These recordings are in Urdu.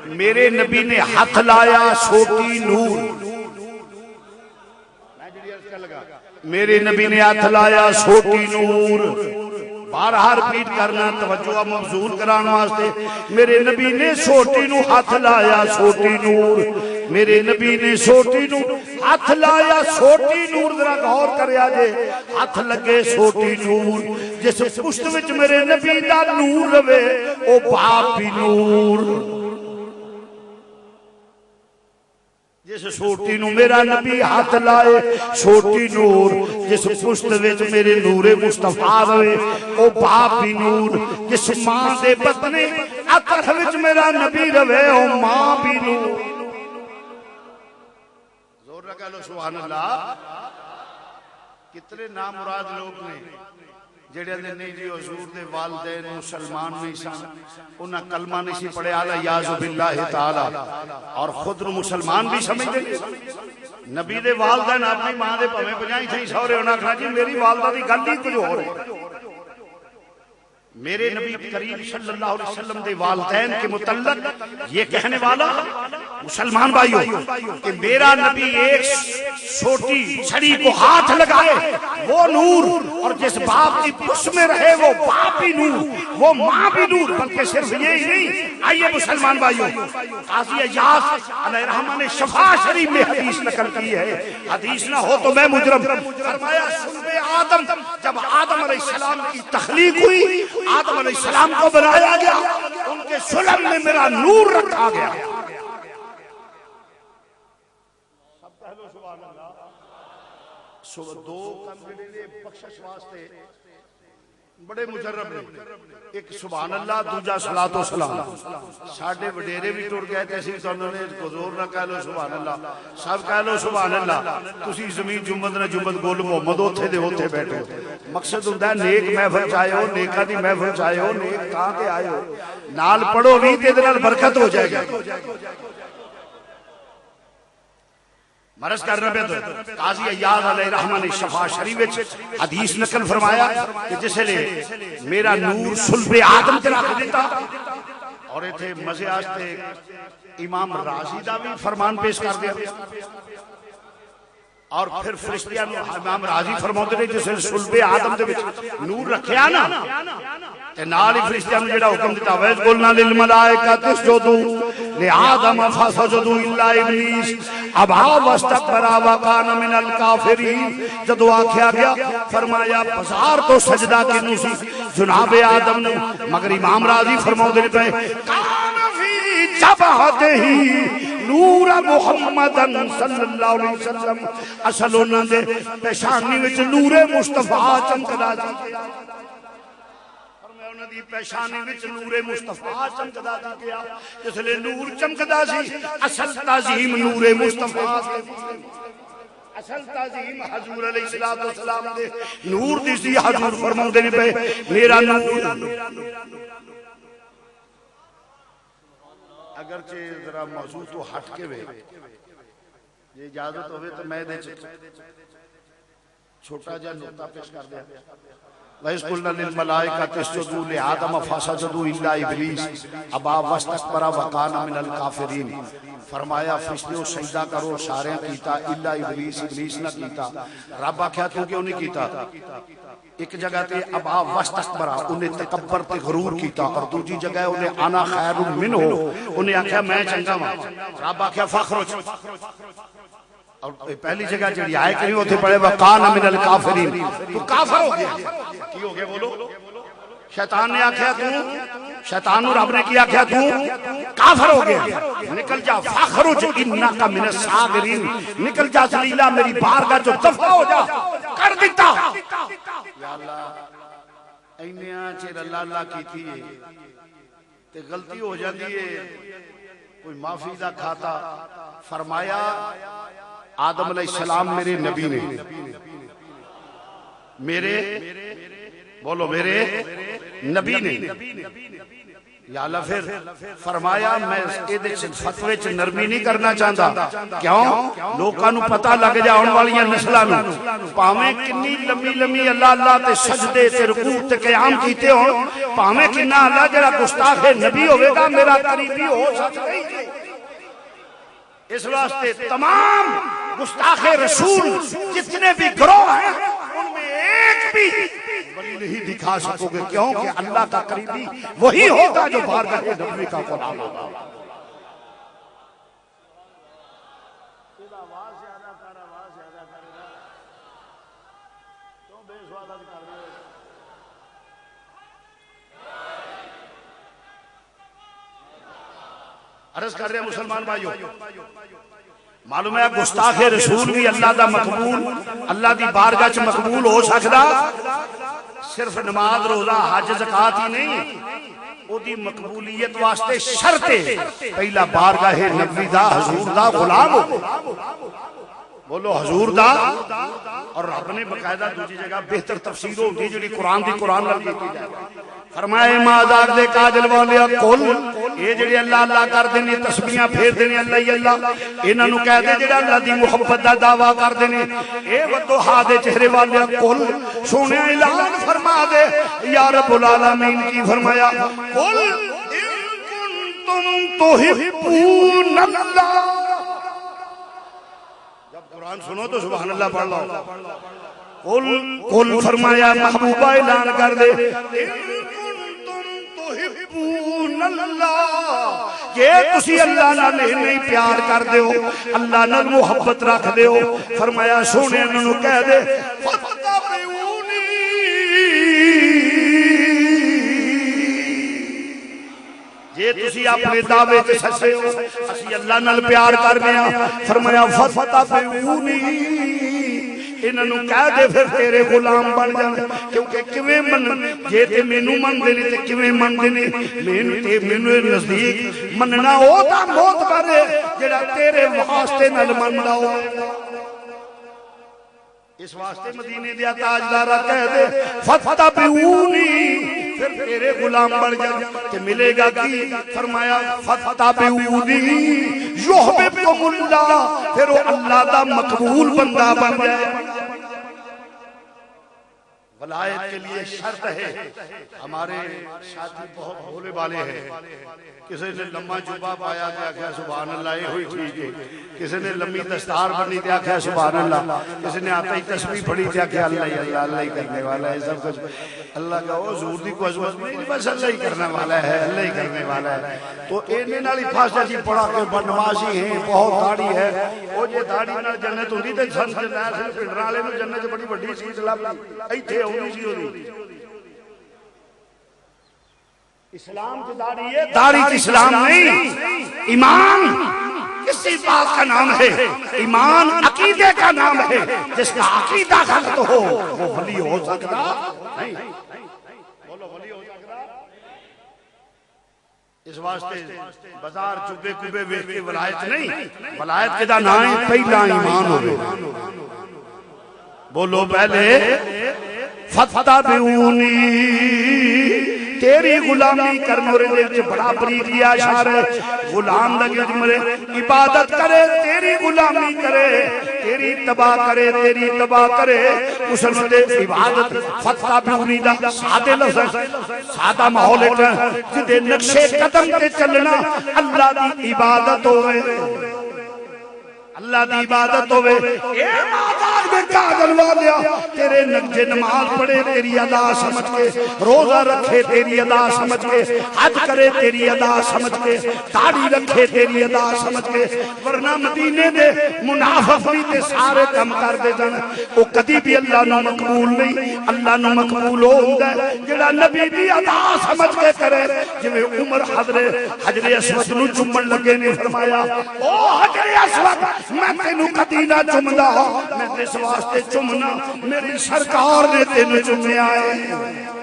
میرے نبی نے ہاتھ لایا سوٹی نور، میرے نبی نے ہاتھ لایا سوٹی نور، بارہا رپیٹ کرنا توجہ مبذول کرانا واسطے، میرے نبی نے سوٹی نو ہاتھ لایا سوٹی نور، میرے نبی نے سوٹی نو ہاتھ لایا سوٹی نور، ذرا غور کریا جے ہاتھ لگے سوٹی نور، جس پشت وچ میرے نبی دا نور روے او باپ بھی نور، جس سوٹی نو میرا نبی ہاتھ لائے سوٹی نور، جس پشت وچ میرے نور مصطفیٰ روے او باپ بھی نور، جس ماں دے بطنے عطر وچ میرا نبی روے او ماں بھی نور۔ زور لگا لو سبحان اللہ۔ کتنے نامراد لوگ نے جڑے دے نہیں جی حضور دے والدین مسلمان نہیں سن، انہاں کلمہ نہیں سی پڑھے اعلیٰ باللہ تعالی، اور خود رو مسلمان بھی سمجھتے نبی دے والدین اپنی ماں دے پویں پجائیں تھیں سورے انہاں کہا جی میری والدہ دی گل ہی کچھ ہو رہی۔ میرے نبی کریم صلی اللہ علیہ وسلم دے والدین کے متعلق یہ کہنے والا مسلمان بھائیوں کہ میرا نبی ایک چھوٹی چھڑی کو ہاتھ لگائے وہ نور، اور جس باپ کی پس میں رہے وہ باپ بھی نور، وہ ماں بھی نور، بلکہ صرف یہی نہیں۔ آئیے مسلمان بھائیوں، قاضی ایاز علیہ الرحمہ نے شفا شریف میں حدیث نقل کی ہے، حدیث نہ ہو تو میں مجرم، فرمایا سنب آدم، جب آدم علیہ السلام کی تخلیق ہوئی، آدم علیہ السلام کو بنایا گیا، ان کے سلم میں میرا نور رکھا گیا۔ دو کمرے دے بخشش واسطے بڑے مجرب نے، ایک سبحان اللہ دوجا صلاۃ و سلام۔ ساڈے وڈیرے بھی ٹر گئے تے اسی تانوں نے حضور نہ کہہ لو سبحان اللہ، سب کہہ لو سبحان اللہ، تسی زمین جمعت نہ جمعت گول محمد اوتھے دے اوتھے بیٹھے۔ مقصد ہوندا ہے نیک محفل چاہے ہو، نیکاں دی محفل چاہے ہو، نیک کہاں تے آئے ہو، نال پڑھو بھی تے دے نال برکت ہو جائے گی۔ مرض کرنا پہ تو قاضی ایاز علیہ الرحمہ نے شفا شریف حدیث نقل فرمایا کہ جس نے میرا نور صلب آدم تے رکھ دیتا، اور ایتھے مزے آستے امام رازی دا بھی فرمان پیش کر دیا، اور پھر فرشتیاں امام رازی فرماتے نے جس نے صلب آدم دے وچ نور رکھیا نا تے نال ہی فرشتیاں نے جڑا حکم دیتا وَإِذْ قُلْنَا لِلْمَلَائِكَةِ اسْجُدُوا لِآدَمَ فَسَجَدُوا إِلَّا إِبْلِيسَ أَبَىٰ وَاسْتَكْبَرَ وَكَانَ مِنَ الْكَافِرِينَ۔ جدو آکھیا گیا فرمایا بازار تو سجدہ کنوں سی جناب آدم نے، مگر امام راضی فرماؤں دے پہ کان فی جبہتہ نور محمد صلی اللہ علیہ وسلم، اصل انہوں نے پیشانی وچ نور مصطفیٰ چمکدا سی، انہوں دی پیشانی وچ نور مصطفیٰ چمکدا سی، جس لئے نور چمکدا سی، اصل تعظیم نور مصطفیٰ سے، اصل تعظیم حضور علیہ السلام دے نور دی سی۔ حضور فرماؤں دے پہ میرا نور، اگرچہ ذرا موضوع تو ہٹ کے وے یہ اجازت ہوئے تو میں دے چھوٹا جا نقطہ پیش کر دیا۔ وَإِذْ قُلْنَا لِلْمَلَائِكَةِ اسْجُدُوا لِآدَمَ فَسَجَدُوا إِلَّا إِبْلِيسَ أَبَىٰ وَاسْتَكْبَرَ وَكَانَ مِنَ الْكَافِرِينَ۔ فرمایا فرشتوں سجدہ کرو، سارے کیتا الا ابلیس، ابلیس نہ کیتا۔ رب آکھیا تو کیوں نہیں کیتا؟ ایک جگہ تے ابا واستکبر انہیں تکبر تے غرور کیتا، اور دوسری جگہ انہیں انا خیر منہ انہیں آکھیا میں چنگا ہاں، رب آکھیا فخرج۔ اور پہلی جگہ جڑی آئے کہ نہیں ہوتے پڑھے وَقَانَ مِنَ الْكَافِرِينَ، تو کافر ہو گیا۔ کی ہو گیا بولو؟ شیطان نے آکھیا تو، شیطان اور رب نے کیا کیا تو کافر ہو گیا، نکل جا فخرج انکا من الصاغرین، نکل جا ذلیلہ میری بارگاہ جو دفع ہو جا، کر دیتا۔ یا اللہ اینیاں چیر اللہ اللہ کی تھی تے غلطی ہو جاتی ہے، کوئی معافی دا کھاتا۔ فرمایا آدم علیہ السلام میرے نبی نے، میرے بولو میرے نبی نے، یا اللہ پھر فرمایا میں فتوے چ نرمی نہیں کرنا چاہتا کیوں لوکاں نو پتہ لگ جا آن والیاں نسلاں نو پاویں کنی لمبی لمبی اللہ اللہ تے سجدے تے رکوع تے قیام کیتے ہون پاویں کنا اللہ جڑا گستاخ نبی ہوے گا میرا قریبی ہو سکتا ہی اس واسطے تمام گستاخ رسول جتنے بھی گروہ ہیں ان میں ایک بھی ولی نہیں دکھا سکو گے کیوں کہ اللہ کا قریبی وہی ہوگا جو بارگاہ نبوی کا غلام ہوگا عرض کر رہے ہیں مسلمان بھائیوں معلوم ہے گستاخ رسول بھی اللہ دا مقبول اللہ دی بارگاہ چ مقبول ہو سکدا صرف نماز روزہ حج زکات ہی نہیں او دی مقبولیت واسطے شرط ہے پہلا بارگاہ نبوی دا حضور دا غلام ہو بولو حضور دا اور رب نے باقاعدہ دوسری جگہ بہتر تفسیر ہوندی جڑی قرآن دی قرآن نال کیتی جائے فرمائے مازاق دے کاجل والیا قل اے جڑے اللہ اللہ کر دینے تسبیحاں پھیر دینے اللہ ہی اللہ انہاں نو کہہ دے جڑا اللہ دی محبت دا دعویٰ کر دینے اے وضحا دے چہرے والیا قل سونے اعلان فرما دے یا رب العالمین کی فرمایا قل ان کنتم تحبون اللہ قرآن سنو تو سبحان اللہ پڑھ لو قل فرمایا محبوبہ اعلان کر دے تحبون اللہ یہ تسی اللہ نہ نہیں پیار کر دے ہو اللہ نہ محبت رکھ دے ہو فرمایا سونے انہوں کہہ دے فتبعونی یہ تسی اپنے دعوے تے سچے ہو اسی اللہ نال پیار کرنے ہیں فرمایا فتبعونی انہوں کہہ دے پھر تیرے غلام بن جانے کیونکہ کیویں من جے تے مینوں من دینے تے کیویں من دینے مینوں نزدیک مننا او تا موت کرے جڑا تیرے واسطے نال مندا ہو اس واسطے مدینے دیا تاجدارہ کہہ دے فتبعونی پھر تیرے غلام بن جائے کہ ملے گا کی فرمایا فتبعونی یحببکم اللہ پھر وہ اللہ دا مقبول بندہ بن جائے ولایت کے لیے شرط ہے ہمارے ساتھی بہت بھولے والے ہیں کسی نے لمبا جبہ پایا کیا کہا سبحان اللہ یہ ہوئی ٹھیک ہے کسی نے لمبی دستار بنی کیا کہا سبحان اللہ کسی نے آتا ہی تسبیح پڑھی کیا کہا اللہ اللہ ہی کرنے والا ہے سب کچھ اللہ کا وہ حضور دی کو عظمت نہیں بس اللہ ہی کرنے والا ہے اللہ ہی کرنے والا ہے تو انہیں نالی پھاسا جی پڑھا کے نمازی ہیں بہت داڑھی ہے وہ یہ داڑھی نال جنت ہوندی تے سن کے نال سے پنڈرا والے نوں جنت بڑی بڑی چیز لب ایتھے ہونی سی ہوندی اسلام کی داڑھی ہے داڑھی اسلام نہیں ایمان کسی بات کا نام ہے ایمان عقیدے کا نام ہے جس کا عقیدہ غلط ہو وہ ولی ہو سکتا نہیں بولو ولی ہو سکتا اس واسطے بازار چوبے کوبے ویکھ کے ولایت نہیں ولایت کے دا نام پہلا ایمان ہوے بولو پہلے فتبعونی تیری غلامی کرنے رہے بڑا بریقی آشار ہے غلام لگے جمرے عبادت کرے تیری غلامی کرے تیری تباہ کرے تیری تباہ کرے مسلم دے عبادت فتبعونی دا سادے لفظ سادہ ماحول ہے جدے نقشے قدم تے چلنا اللہ دی عبادت ہوئے اللہ دی عبادت ہوئے اے مادار میں کاغل والیا تیرے نقجے نماز پڑھے تیری ادا سمجھ کے روزہ رکھے تیری ادا سمجھ کے حج کرے تیری ادا سمجھ کے داڑھی رکھے تیری ادا سمجھ کے ورنہ مدینے دے منافق بھی تے سارے کم کر دے جانا وہ کدی بھی اللہ نو مقبول نہیں اللہ نو مقبول ہوندہ ہے جڑا نبی بھی ادا سمجھ کے کرے جویں عمر حجر اسود نو چمن لگے نے فرمایا او حجر اسود میں تینو کدی نہ چمدا میں اس واسطے چمنا میری سرکار نے تینو چمیا ہے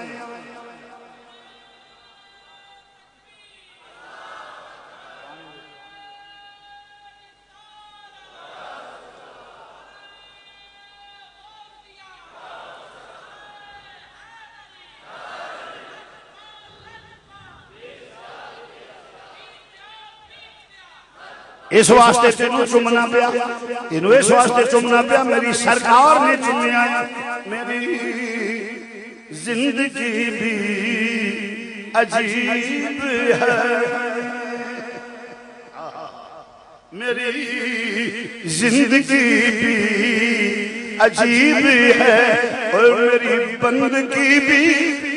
اس واسطے تینوں چومنا پیا، تینوں اس واسطے چومنا پیا، میری سرکار نے چومیا میری زندگی بھی عجیب ہے، میری زندگی بھی عجیب ہے اور میری بندگی بھی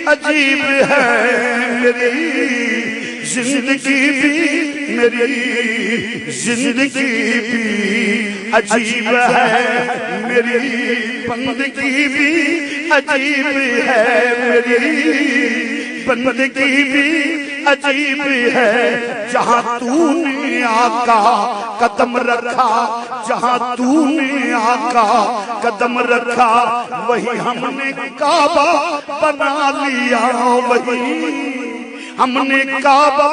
عجیب ہے، میری زندگی بھی میری زندگی بھی عجیب ہے، میری بندگی بھی عجیب ہے، میری بندگی بھی عجیب ہے، جہاں تو نے آقا قدم رکھا، جہاں تو نے آقا قدم رکھا، وہی ہم نے کعبہ بنا لیا، وہی ہم نے کعبہ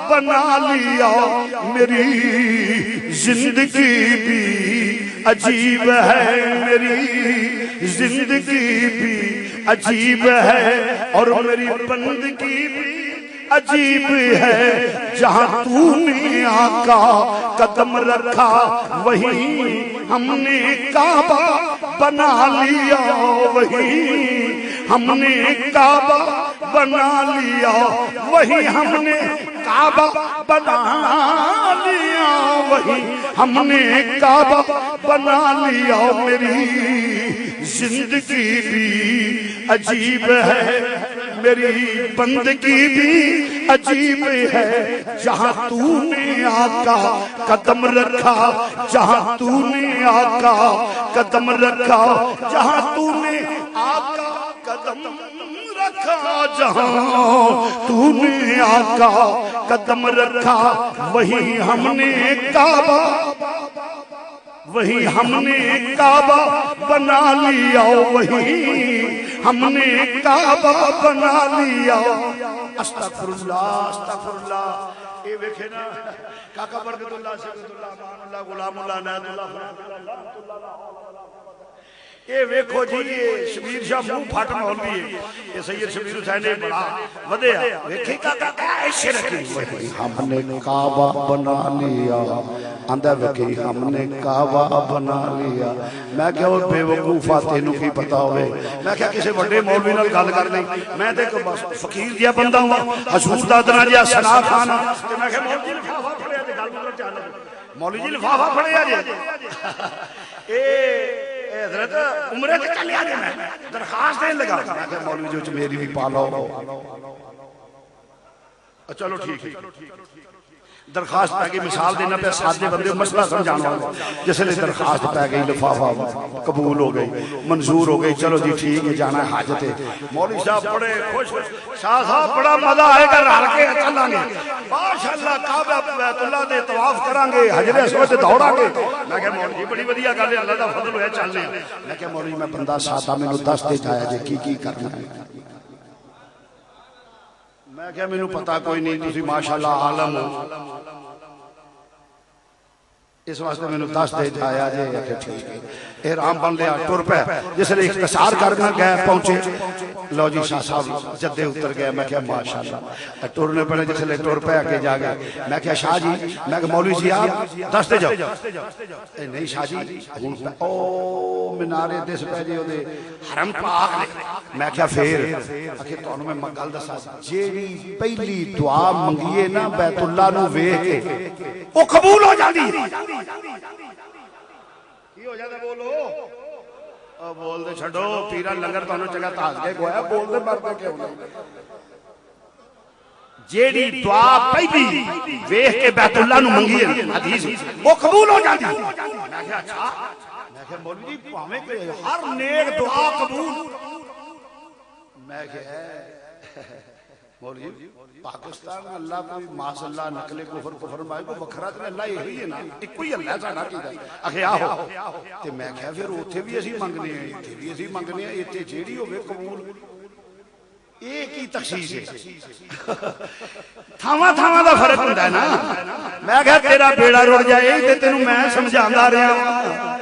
بنا لیا، میری زندگی بھی عجیب ہے، میری زندگی بھی عجیب ہے اور میری بندگی بھی عجیب ہے، جہاں تو نے آقا قدم رکھا وہی ہم نے کعبہ بنا لیا، وہی ہم نے کعبہ بنا لیا، وہی ہم نے کعبہ بنا لیا، وہی ہم نے کعبہ بنا لیا، میری زندگی بھی عجیب ہے، میری بندگی بھی عجیب ہے، جہاں تو نے آقا قدم رکھا، جہاں تو نے آقا قدم رکھا، جہاں تو نے آقا قدم رکھا، جہاں تو نے آقا قدم رکھا، وہی ہم نے کعبہ وہی ہم نے کعبہ بنا لیا، وہی ہم نے کعبہ بنا لیا، استغفراللہ استغفراللہ۔ اے ویکھے نا کاکا برکت اللہ سید اللہ امان اللہ غلام اللہ نعت اللہ فرحمت اللہ اے ویکھو جی شبیر شاہ منہ پھٹ مولوی ہے، یہ سید شبیر حسین نے بڑا ودیا ویکھے کاکا ایسے رکھی، وہی ہم نے کعبہ بنا لیا، آندہ وکی ہم نے کعبہ بنا لیا۔ میں کیا وہ بے وقوفہ تینوں کی پتا ہوئے، میں کیا کسی بڑے مولوی نال گل کر نہیں، میں تے فقیر دیا بندہ ہوا، حضور دادنا جیا سنا کھانا، میں کیا مولوی جی لفافہ پڑے آجے گل مطلب چاہنے، مولوی جی لفافہ پڑے آجے اے حضرت عمرے تے چلے آجے، میں درخواست دین لگا، میں کیا مولوی جو میری بھی پالو، چلو ٹھیک ہے درخواست پہ گئی، مثال دینا پہ سادے بندے مسئلہ سمجھانا ہوں، جس لئے درخواست پہ گئی، لفافہ قبول ہو گئی، منظور ہو گئی، چلو جی ٹھیک ہے جانا ہے حاجت ہے، مولوی صاحب بڑے خوش، شاہ صاحب بڑا مزہ آئے گا رہا کے چلیں گے، ماشاءاللہ کعبہ بیت اللہ دے طواف کریں گے، حجر اسود دوڑا گے، میں کہا مولوی بڑی ودیا گل ہے، اللہ دا فضل ہویا چلنے ہیں، میں کہا مولوی میں بندہ سادہ میں نو دس دے جایا جے کی کرنا ہے، میں کہا میں نو پتا کوئی نہیں، تسی ماشاءاللہ عالم ہو، اس واسطے میں نو دس دے جایا جے کہ ٹھیک ہے، احرام بن لیا ٹور پہ، جس لئے اختصار کرنا گئے پہنچے، لو جی شاہ صاحب جدے اتر گئے، میں کہا ماشاءاللہ ٹورنے پڑے، جس لئے ٹور پہ آگے جا گئے، میں کہا شاہ جی، میں کہا مولوی جی آپ دس دے جاؤ، نہیں شاہ جی او منارے دس پہ جی دے حرم پاک لے، میں کہا پھر اکھے تو انہوں میں مگل دسا جیڑی پہلی دعا منگیے نا بیت اللہ نو وے کے وہ قبول ہو جاندی، کی ہو جاتا بولو، بول دے چھڑو پیران لنگر تو انہوں جگہ تاز گئے گویا، بول دے مردے کیوں نہیں، جیڑی دعا پہلی ویہ کے بیت اللہ نو منگیے حدیث وہ قبول ہو جاتی، میں کہا اچھا، میں کہا مولوی پاہمیں کہ ہر نیک دعا قبول، میں کہا مولوی پاکستان میں اللہ کوئی معاذ اللہ نقل کفر مائے کو بکھرات میں اللہ یہی ہے نا، ایک کوئی اللہ سانا کی دا اکھے آہو، تے میں کہا پھر اوتھے بھی اسی منگنے ہیں، ایتھے بھی اسی منگنے ہیں، ایتھے جیڑی ہوئے قبول، ایک ہی تخصیص ہے، تھاما تھاما دا فرق ہوتا ہے نا، میں کہا تیرا بیڑا روڑ جائے تے تینوں میں سمجھاندہ رہا ہوں،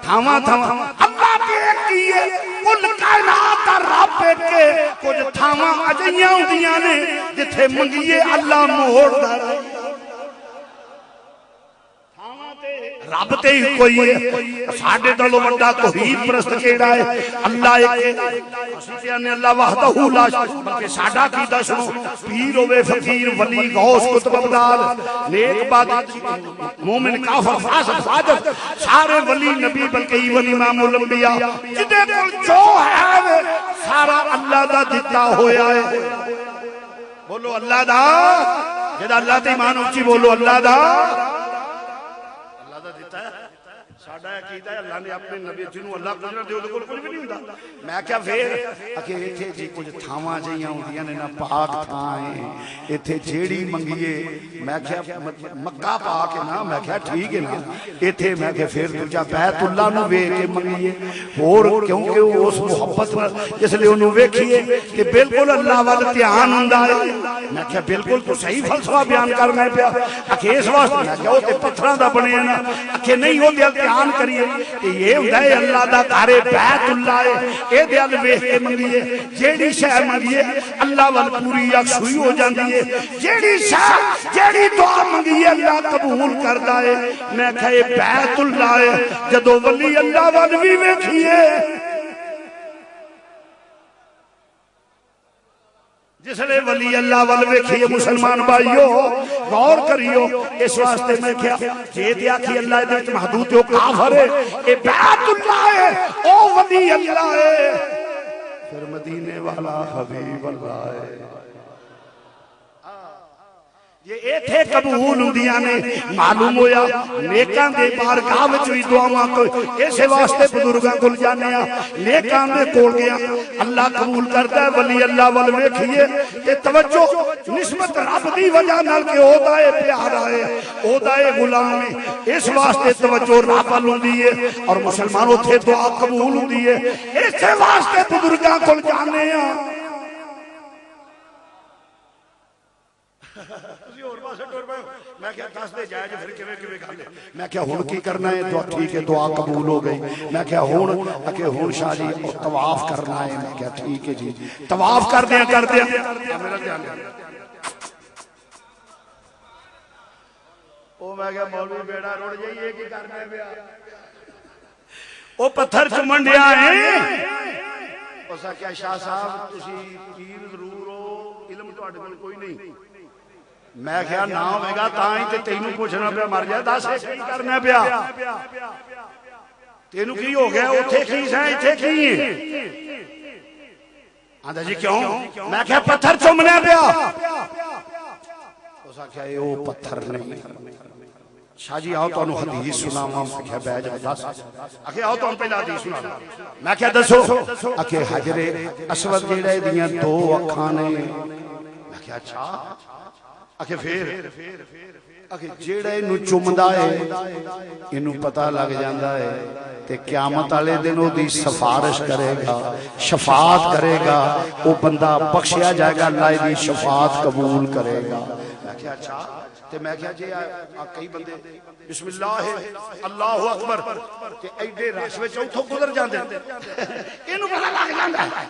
تھاما تھاما اللہ پیک کیے کل کائنات رب کے کچھ تھاما اجیاں ہوندیاں نے جتھے منگیے اللہ موڑ دا رہے، رب تے ہی کوئی ہے ساڈے نالوں وڈا توحید پرست کیڑا ہے اللہ ایک اسی تے نے اللہ وحدہ لا بلکہ ساڈا عقیدہ سنو پیر ہوے فقیر ولی غوث قطب ابدال نیک باد مومن کافر فاسق فاجر سارے ولی نبی بلکہ ولی امام الانبیاء جدے کول جو ہے سارا اللہ دا دتا ہویا ہے بولو اللہ دا جدا اللہ تے ایمان اونچی بولو اللہ دا دیتا ہے ساڈا عقیدہ ہے اللہ نے اپنے نبی جنوں اللہ قدرت دے اودے کول کچھ بھی نہیں ہوندا میں کیا پھر کہ ایتھے جی کچھ تھاواں جیاں ہوندیاں نے نا پاک تھاں ہے ایتھے جیڑی منگیے میں کیا مکہ پاک ہے نا میں کیا ٹھیک ہے نا ایتھے میں کہ پھر دوجا بیت اللہ نو ویکھ کے منگیے اور کیونکہ اس محبت جس لے اونوں ویکھیے کہ بالکل اللہ وال دھیان ہوندا ہے میں کیا بالکل تو صحیح فلسفہ بیان کرنا ہے پیا کہ اس واسطے میں کیا او تے پتھراں دا بنیا نا کہ نہیں او دل دھیان کریے کہ یہ ہوندا ہے اللہ دا گھر بیت اللہ ہے اے دل ویکھ کے منگیے جیڑی شے منگیے اللہ وال پوری یکسوئی ہو جاندی ہے جیڑی شے جیڑی دعا منگیے اللہ قبول کردا ہے میں کہ بیت اللہ ہے جدوں ولی اللہ وال وی ویکھیے جس لئے ولی اللہ والویکھئے مسلمان بھائیو غور کریو اس واسطے میں کیا جے دیا کہ اللہ دیکھ محدود ہو کافر ہے اے بیت اللہ ہے او ولی اللہ ہے پھر مدینے والا حبیب اللہ ہے یہ ایتھے قبول ہوندیاں نے معلوم ہویا نیکاں دے بارگاہ وچ وی دعاواں کو اسے واسطے بزرگاں کول جانے آ نیکاں دے کول گیا اللہ قبول کرتا ہے ولی اللہ ول ویکھیے تے توجہ نسبت رب دی وجہ نال کہ ہوتا ہے پیارا ہے ہوتا ہے غلام ہے اس واسطے توجہ رب ول ہوندی ہے اور مسلمانوں تے دعا قبول ہوندی ہے اسے واسطے بزرگاں کول جانے آ میں کیا دس دے جائے جو پھر کیویں کیویں کر لے میں کیا ہن کی کرنا ہے دعا ٹھیک ہے دعا قبول ہو گئی میں کیا ہن شاہ جی طواف کرنا ہے میں کیا ٹھیک ہے جی طواف کر دیا میرا دھیان او میں کیا مولوی بیڑا رڑ جائیے کی کرنا پیا او پتھر چمن ڈیا ہے اسا کیا شاہ صاحب تسی پیر ضرور ہو علم تواڈے کول کوئی نہیں میں کیا نہ ہوئے گا تائیں تے تینوں پوچھنا پیا مر جائے دس کی کرنا پیا تینوں کی ہو گیا اتھے کی سائیں اتھے کی ہیں آدھا جی کیوں میں کیا پتھر چمنے پیا اسا کیا یہ وہ پتھر نہیں شاہ جی آؤ تو انہوں حدیث سنا میں کیا بے جا دس اکھے آؤ تو ہم پہلے حدیث سنا میں کیا دسو اکھے حجر اسود جیڑے دیاں دو اکھانے میں کیا اچھا اکھے پھر اکھے جیڑے انہوں چمدہ ہے انہوں پتہ لگ جاندہ ہے تے قیامت آلے دنوں دی سفارش کرے گا شفاعت کرے گا وہ بندہ بخشیا جائے گا اللہ دی شفاعت قبول کرے گا میں کیا اچھا تے میں کیا جی کئی بندے بسم اللہ اللہ اکبر تے ایڈے راشوے چوتھوں گزر جاندے انہوں پتہ لگ جاندہ ہے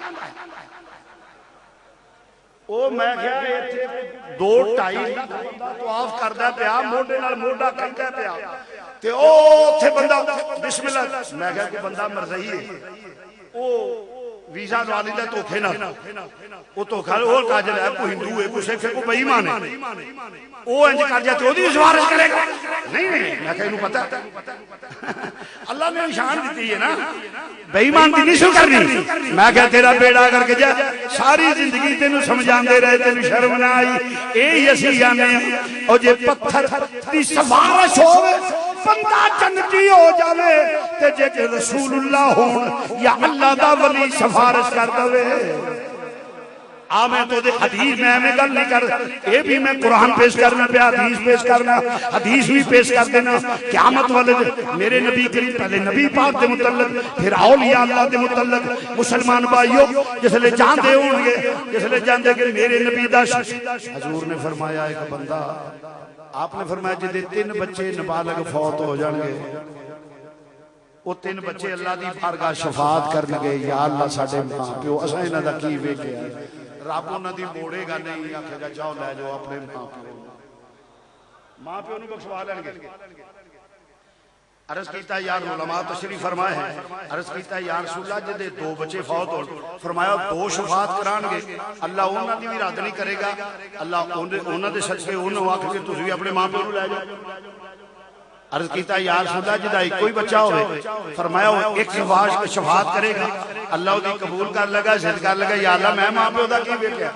او میں کیا دو ٹائی طواف کردہ پیا موڈے نال موڈا کردہ پیا تے او تھے بندہ بسم اللہ میں کیا کہ بندہ مرضی ہے او ویزا نوالی دا توکھے نہ او توکھا اور کاجل ہے کوئی ہندو ہے کوئی سکھ ہے کوئی بے ایمان ہے او انج کر جاتے او دی سفارش کرے گا نہیں میں کہا انہوں پتہ اللہ نے نشان دیتی ہے نا بے ایمان دی نہیں شو کرنی میں کہا تیرا بیڑا کر کے جا ساری زندگی تینوں سمجھان دے رہے تینوں شرم نہ آئی اے یسی جانے اور جے پتھر دی سفارش ہوئے بندہ جنتی ہو جاوے تے جے رسول اللہ ہون یا اللہ دا ولی سفارش کر دوے میں تو دے حدیث میں ہمیں گل نہیں کر اے بھی میں قرآن پیش کرنا پہ حدیث پیش کرنا حدیث بھی پیش کر دینا قیامت والے میرے نبی کریم پہلے نبی پاک دے متعلق پھر اولیاء اللہ دے متعلق مسلمان بھائیوں جس لے جاندے ہوں گے جس لے جاندے کہ میرے نبی دا حضور نے فرمایا ایک بندہ آپ نے فرمایا جدے 3 بچے نابالغ فوت ہو جان گے وہ 3 بچے اللہ دی بارگاہ شفاعت کرنگے یا اللہ ساڑھے ماں پیو اسا انہاں دا کی ویکھیا رب انہاں دی موڑے گا نہیں آکھے گا جاؤ لے جاؤ اپنے ماں پیو نو بخشوا لیں گے عرض کیتا یار علماء تشریف فرمائے ہیں، عرض کیتا یا رسول اللہ جدے 2 بچے فوت ہو، فرمایا 2 شفاعت کران گے اللہ انہاں دی بھی رد نہیں کرے گا، اللہ انہاں دے صدقے انہوں آکھ کے تسی اپنے ماں پیو نوں لے جاؤ۔ عرض کیتا یا رسول اللہ جدا ایک کوئی بچہ ہوئے، فرمایا وہ ایک شفاعت کرے گا اللہ دی قبول کر لگا، ضد کر لگا یا اللہ میں ماں پیو دا کی ویکھیا،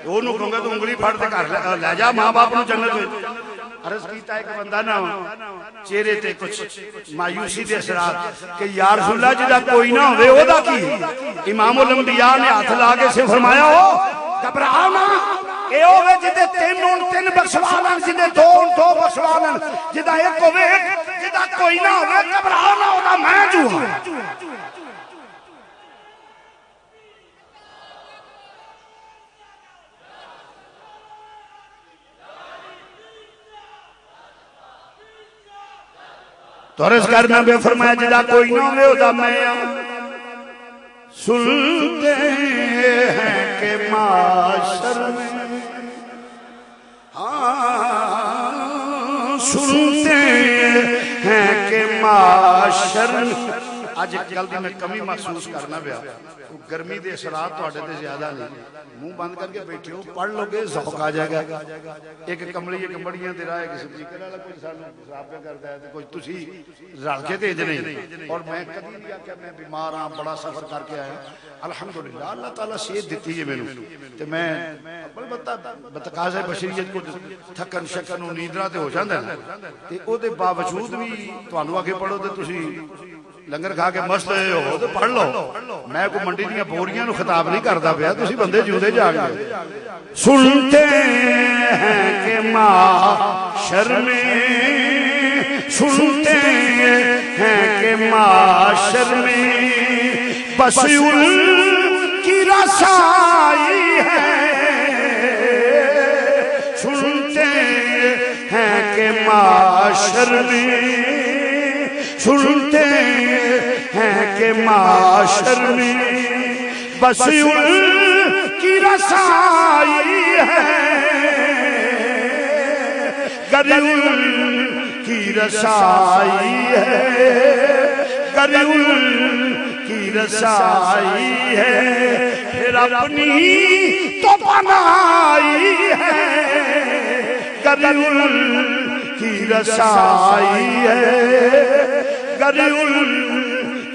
انہوں کہوں گا تو انگلی پھڑ تے گھر لے جا ماں باپ نوں جنت وچ۔ عرض کیتا ایک بندہ نہ چہرے تے کچھ مایوسی دے اثرات کہ یا رسول اللہ جدا کوئی نہ ہوئے او دا کی، امام الانبیاء نے ہاتھ لا کے سے فرمایا ہو گھبراؤ نہ، اے ہوئے جدے 3 بخشوانن، جدے 2 بخشوانن، جدہ ایک ہوئے جدہ کوئی نہ ہوئے گھبراؤ نہ، ہونا میں جو ہوں۔ تو عرض کرنا بے فرمایا جدہ کوئی نہ ہوئے ہوتا میں سنتے ہیں کہ معاشر میں، سنتے ہیں کہ معاشر میں آج جلدی میں کمی محسوس کرنا بیا، گرمی دے اثرات تو آٹے دے زیادہ نہیں، منہ بند کر کے بیٹھے ہو پڑھ لو گے ذوق آ جائے گا۔ ایک کمڑیاں دے رہا ہے کسی سپیکر والا کوئی سانو صحابہ کرتا ہے کوئی تسی رل کے دے نہیں، اور میں کبھی نہیں کہ میں بیمار ہاں بڑا سفر کر کے آیا، الحمدللہ اللہ تعالیٰ صحت دیتی ہے میں تے میں بتقاضہ بشریت کو تھکن شکن و نیندرہ تے ہو جاندہ ہے تے او دے باوجود بھی توانو آگے پڑھو تے تسی لنگر کھا کے مست ہو تو پڑھ لو، میں کو منڈی دیا بوریاں نو خطاب نہیں کرتا پیا، تسی بندے جودے جا گئے۔ سنتے ہیں کہ معاشر میں، سنتے ہیں کہ معاشر میں بس ان کی رسائی ہے، سنتے ہیں کہ معاشر میں، سنتے ہیں کہ معاشر میں بس ان کی رسائی ہے، گر ان کی رسائی ہے، گر ان کی رسائی ہے، پھر اپنی تو بنائی ہے، گر ان کی رسائی ہے، گر ان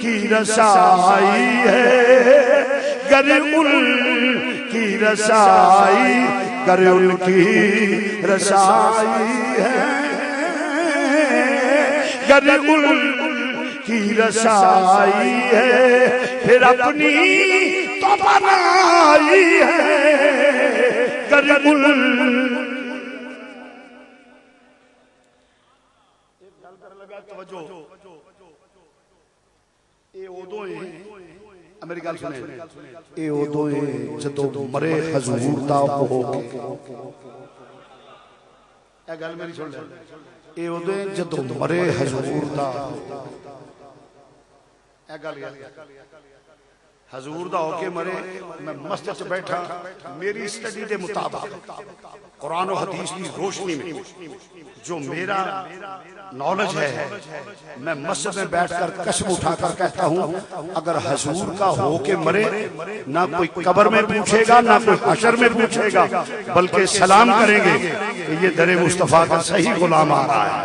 کی رسائی ہے، گر ان کی رسائی، گر ان کی رسائی ہے، گر ان کی رسائی ہے، پھر اپنی تو بنائی ہے، گر ان میری گل سنے اے ادو جدو مرے حضور دا ہو اے گل میری سن لے اے ادو جدو مرے حضور دا اے گل حضور دا ہو کے مرے، میں مسجد سے بیٹھا میری اسٹڈی دے مطابق قرآن و حدیث کی روشنی میں جو میرا نالج ہے، میں مسجد میں بیٹھ کر قسم اٹھا کر کہتا ہوں اگر حضور کا ہو کے مرے نہ کوئی قبر میں پوچھے گا نہ کوئی حشر میں پوچھے گا، بلکہ سلام کریں گے کہ یہ در مصطفیٰ کا صحیح غلام آ رہا ہے۔